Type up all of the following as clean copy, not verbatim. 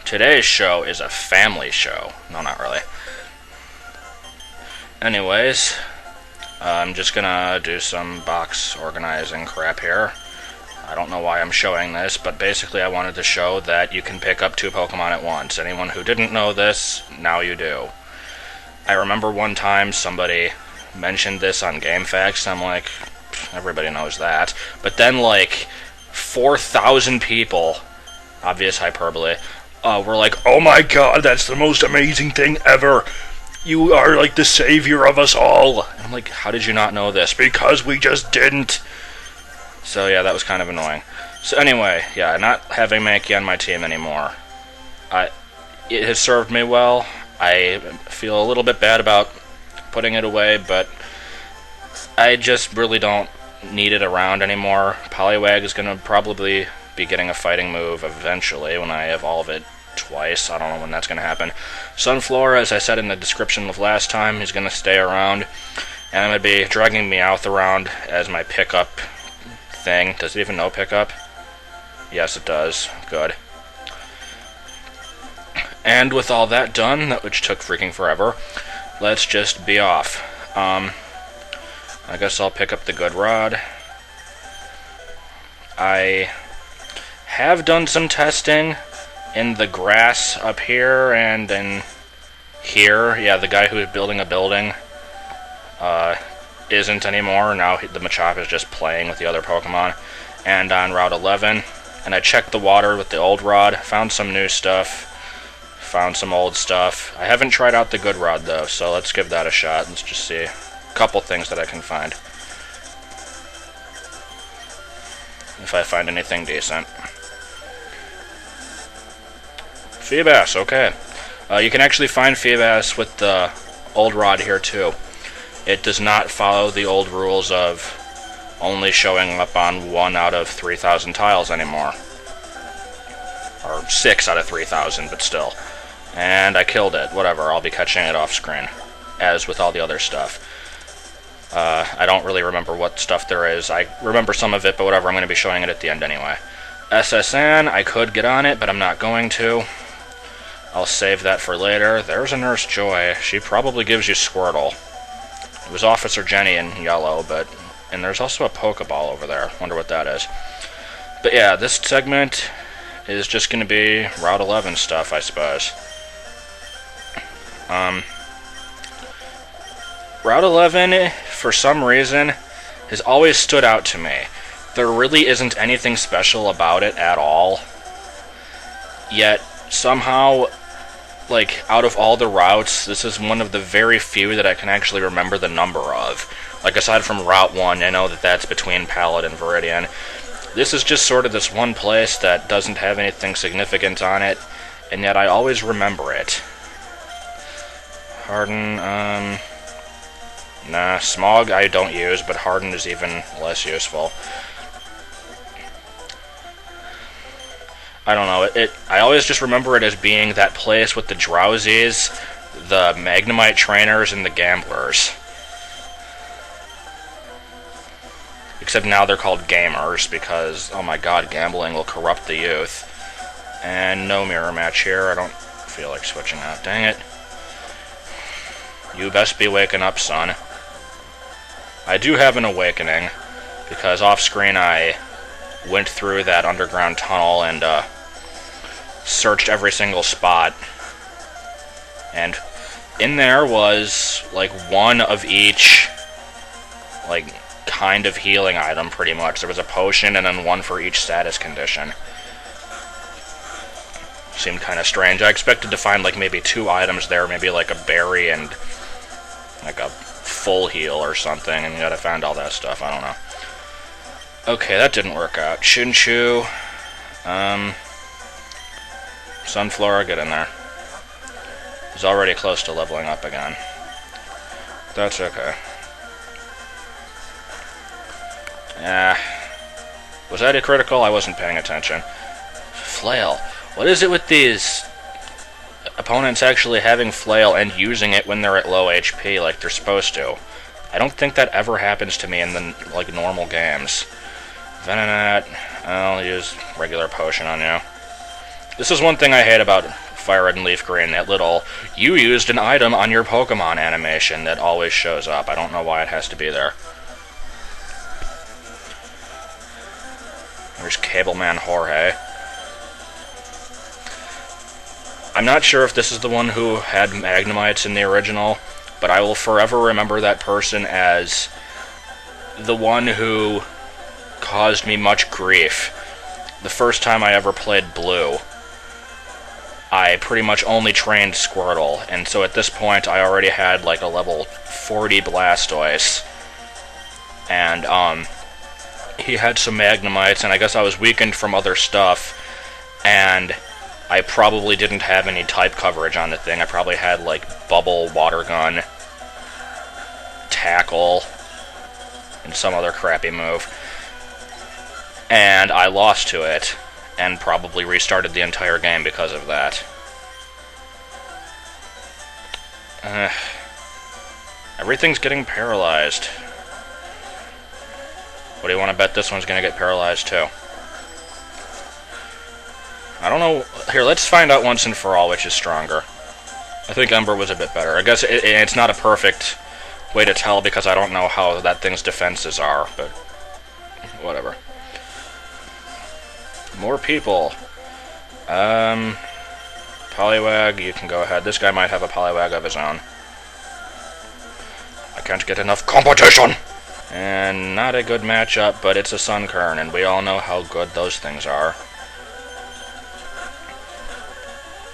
today's show is a family show. No, not really. Anyways, I'm just gonna do some box organizing crap here. I don't know why I'm showing this, but basically I wanted to show that you can pick up 2 Pokemon at once. Anyone who didn't know this, now you do. I remember one time somebody mentioned this on GameFAQs, and I'm like, everybody knows that. But then, like, 4,000 people, obvious hyperbole, were like, oh my god, that's the most amazing thing ever. You are like the savior of us all. And I'm like, how did you not know this? Because we just didn't. So yeah, that was kind of annoying. So anyway, yeah, not having Mankey on my team anymore. It has served me well. I feel a little bit bad about putting it away, but I just really don't need it around anymore. Poliwag is going to probably be getting a fighting move eventually when I have all of it twice. I don't know when that's going to happen. Sunflora, as I said in the description of last time, is going to stay around, and I'm going to be dragging Meowth around as my pickup thing. Does it even know pickup? Yes, it does. Good. And with all that done, which took freaking forever, let's just be off. I guess I'll pick up the good rod. I have done some testing in the grass up here and in here. Yeah, the guy who is building a building isn't anymore. Now the Machop is just playing with the other Pokemon. And on Route 11, and I checked the water with the old rod, found some new stuff, found some old stuff. I haven't tried out the good rod though, so let's give that a shot. Let's just see a couple things that I can find. If I find anything decent. Feebas, okay. You can actually find Feebas with the old rod here too. It does not follow the old rules of only showing up on 1 out of 3,000 tiles anymore. Or 6 out of 3,000, but still. And I killed it. Whatever, I'll be catching it off screen. As with all the other stuff. I don't really remember what stuff there is. I remember some of it, but whatever, I'm going to be showing it at the end anyway. SSN, I could get on it, but I'm not going to. I'll save that for later. There's a Nurse Joy. She probably gives you Squirtle. It was Officer Jenny in yellow, but... And there's also a Pokeball over there. Wonder what that is. But yeah, this segment is just going to be Route 11 stuff, I suppose. Route 11, for some reason, has always stood out to me. There really isn't anything special about it at all. Yet, somehow, like, out of all the routes, this is one of the very few that I can actually remember the number of. Like, aside from Route 1, I know that that's between Pallet and Viridian. This is just sort of this one place that doesn't have anything significant on it, and yet I always remember it. Harden, nah, Smog I don't use, but Harden is even less useful. I don't know, I always just remember it as being that place with the Drowsies, the Magnemite trainers, and the Gamblers. Except now they're called Gamers, because, oh my god, gambling will corrupt the youth. And no mirror match here, I don't feel like switching out, dang it. You best be waking up, son. I do have an awakening, because off-screen I went through that underground tunnel and searched every single spot. And in there was, like, one of each, like, kind of healing item, pretty much. There was a potion and then one for each status condition. Seemed kind of strange. I expected to find, like, maybe 2 items there, maybe, like, a berry and, like, a full heal or something, and yet I found all that stuff. I don't know. Okay, that didn't work out. Chinchu. Sunflora, get in there. He's already close to leveling up again. That's okay. Was that a critical? I wasn't paying attention. Flail. What is it with these opponents actually having Flail and using it when they're at low HP like they're supposed to? I don't think that ever happens to me in the, like, normal games. Venonat. I'll use regular potion on you. This is one thing I hate about FireRed and Leaf Green, that little "you used an item on your Pokemon" animation that always shows up. I don't know why it has to be there. There's Cableman Hooray. I'm not sure if this is the one who had Magnemites in the original, but I will forever remember that person as the one who caused me much grief. The first time I ever played Blue, I pretty much only trained Squirtle, and so at this point I already had like a level 40 Blastoise, and he had some Magnemites, and I guess I was weakened from other stuff, and I probably didn't have any type coverage on the thing. I probably had like Bubble, Water Gun, Tackle, and some other crappy move, and I lost to it, and probably restarted the entire game because of that. Everything's getting paralyzed. What do you want to bet this one's going to get paralyzed too? I don't know. Here, let's find out once and for all which is stronger. I think Ember was a bit better. I guess it's not a perfect way to tell because I don't know how that thing's defenses are, but whatever. More people. Poliwag, you can go ahead. This guy might have a Poliwag of his own. I can't get enough competition! And not a good matchup, but it's a Sunkern, and we all know how good those things are.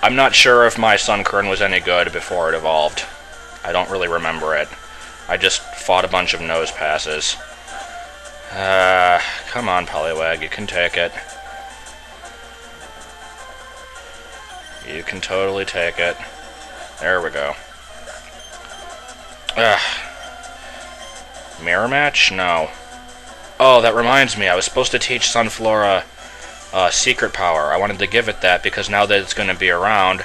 I'm not sure if my Sunkern was any good before it evolved. I don't really remember it. I just fought a bunch of nose passes. Come on, Poliwag, you can take it. You can totally take it. There we go. Mirror match? No. Oh, that reminds me. I was supposed to teach Sunflora Secret Power. I wanted to give it that because now that it's going to be around,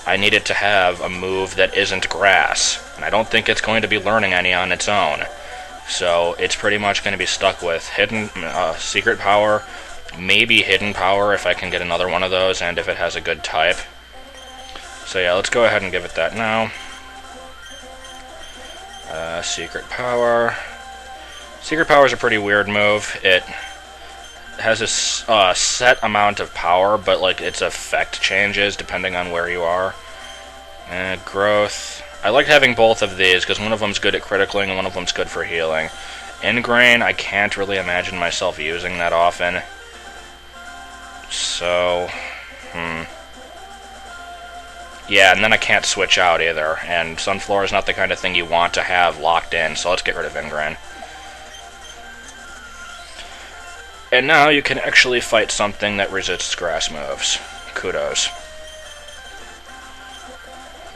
I need it to have a move that isn't grass. And I don't think it's going to be learning any on its own. So it's pretty much going to be stuck with Hidden Secret Power, maybe Hidden Power if I can get another one of those, and if it has a good type. So yeah, let's go ahead and give it that now. Secret Power. Secret Power is a pretty weird move. It has a set amount of power, but like its effect changes depending on where you are. Growth. I like having both of these because one of them's good at criticalling and one of them's good for healing. Ingrain, I can't really imagine myself using that often. So, yeah, and then I can't switch out either, and Sunflora is not the kind of thing you want to have locked in, so let's get rid of Ingrain. And now you can actually fight something that resists grass moves. Kudos.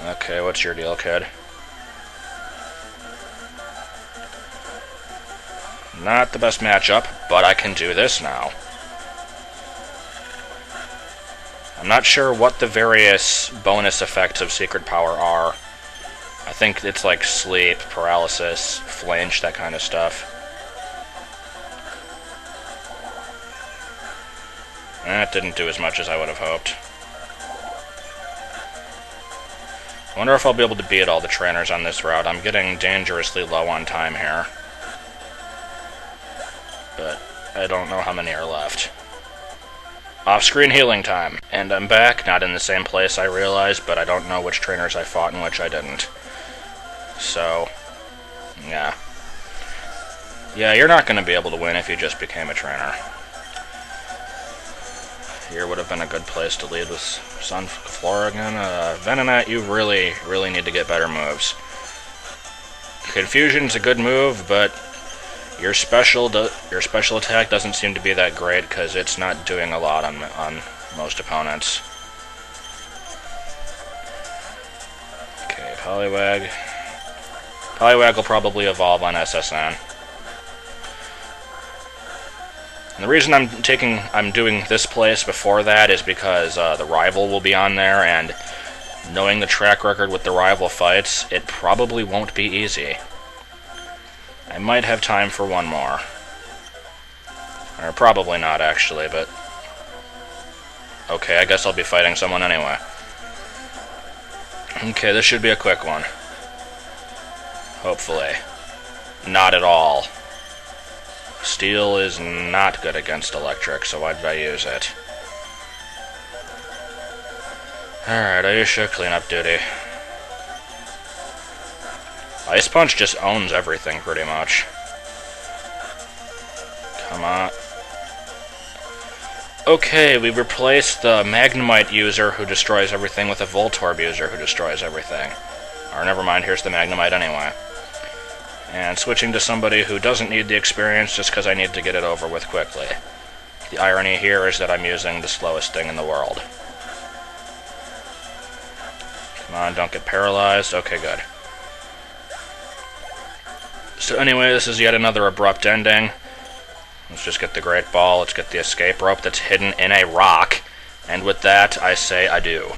Okay, what's your deal, kid? Not the best matchup, but I can do this now. I'm not sure what the various bonus effects of Secret Power are. I think it's like sleep, paralysis, flinch, that kind of stuff. That didn't do as much as I would have hoped. I wonder if I'll be able to beat all the trainers on this route. I'm getting dangerously low on time here. But I don't know how many are left. Off-screen healing time. And I'm back, not in the same place I realized, but I don't know which trainers I fought and which I didn't. So, yeah. Yeah, you're not going to be able to win if you just became a trainer. Here would have been a good place to lead with Sunflora again. Venonat, you really, really need to get better moves. Confusion's a good move, but your special attack doesn't seem to be that great because it's not doing a lot on most opponents. Okay, Poliwag. Poliwag will probably evolve on SSN. And the reason I'm doing this place before that is because the rival will be on there, and knowing the track record with the rival fights, it probably won't be easy. I might have time for one more. Or probably not, actually, but... Okay, I guess I'll be fighting someone anyway. Okay, this should be a quick one. Hopefully. Not at all. Steel is not good against electric, so why did I use it? Alright, Aisha, cleanup duty. Ice Punch just owns everything, pretty much. Come on. Okay, we replaced the Magnemite user who destroys everything with a Voltorb user who destroys everything. Or never mind, here's the Magnemite anyway. And switching to somebody who doesn't need the experience just because I need to get it over with quickly. The irony here is that I'm using the slowest thing in the world. Come on, don't get paralyzed. Okay, good. So anyway, this is yet another abrupt ending. Let's just get the Great Ball, let's get the escape rope that's hidden in a rock, and with that, I say adieu.